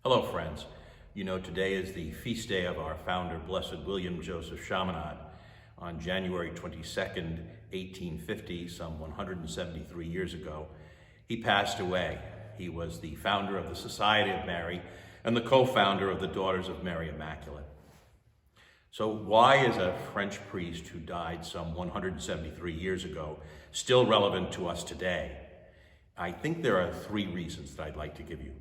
Hello, friends. You know, today is the feast day of our founder, Blessed William Joseph Chaminade. On January 22nd, 1850, some 173 years ago, he passed away. He was the founder of the Society of Mary and the co-founder of the Daughters of Mary Immaculate. So why is a French priest who died some 173 years ago still relevant to us today? I think there are three reasons that I'd like to give you.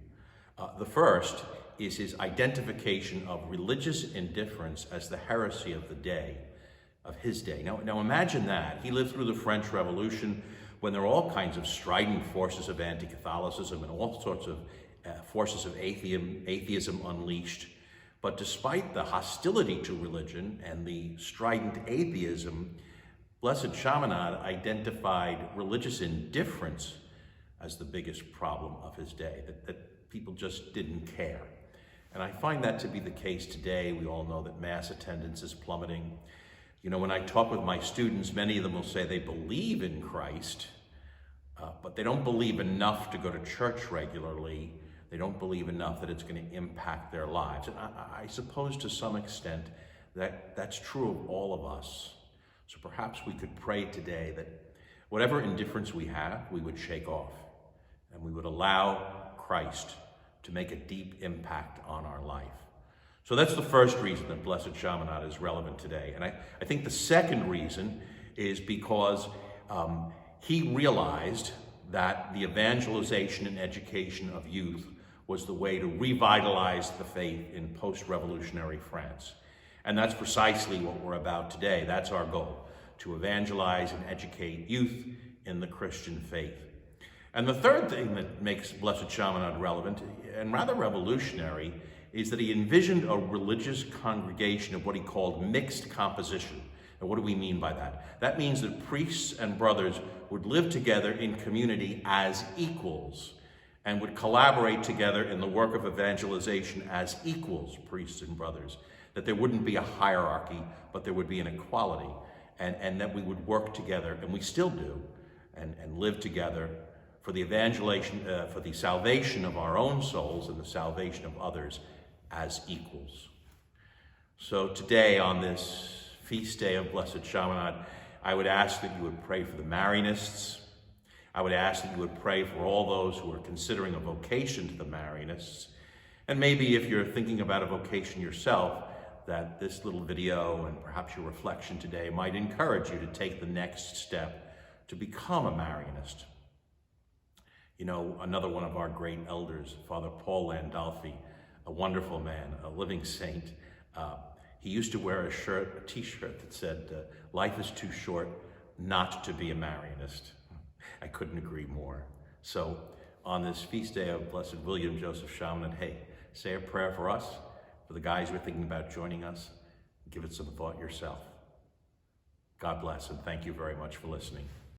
The first is his identification of religious indifference as the heresy of the day, of his day. Now imagine that. He lived through the French Revolution when there were all kinds of strident forces of anti-Catholicism and all sorts of forces of atheism unleashed. But despite the hostility to religion and the strident atheism, Blessed Chaminade identified religious indifference as the biggest problem of his day, that people just didn't care. And I find that to be the case today. We all know that mass attendance is plummeting. You know, when I talk with my students, many of them will say they believe in Christ, but they don't believe enough to go to church regularly. They don't believe enough that it's going to impact their lives. And I suppose to some extent that's true of all of us. So perhaps we could pray today that whatever indifference we have, we would shake off and we would allow Christ to make a deep impact on our life. So that's the first reason that Blessed Chaminade is relevant today. And I think the second reason is because he realized that the evangelization and education of youth was the way to revitalize the faith in post-revolutionary France. And that's precisely what we're about today. That's our goal, to evangelize and educate youth in the Christian faith. And the third thing that makes Blessed Chaminade relevant and rather revolutionary is that he envisioned a religious congregation of what he called mixed composition. And what do we mean by that? That means that priests and brothers would live together in community as equals and would collaborate together in the work of evangelization as equals, priests and brothers. That there wouldn't be a hierarchy, but there would be an equality, and that we would work together, and we still do, and live together for the evangelization, for the salvation of our own souls and the salvation of others as equals. So today, on this feast day of Blessed Chaminade, I would ask that you would pray for the Marianists. I would ask that you would pray for all those who are considering a vocation to the Marianists. And maybe if you're thinking about a vocation yourself, that this little video and perhaps your reflection today might encourage you to take the next step to become a Marianist. You know, another one of our great elders, Father Paul Landolfi, a wonderful man, a living saint, he used to wear a t-shirt that said, life is too short not to be a Marianist. I couldn't agree more. So on this feast day of Blessed William Joseph Chaminade, hey, say a prayer for us, for the guys who are thinking about joining us. Give it some thought yourself. God bless, and thank you very much for listening.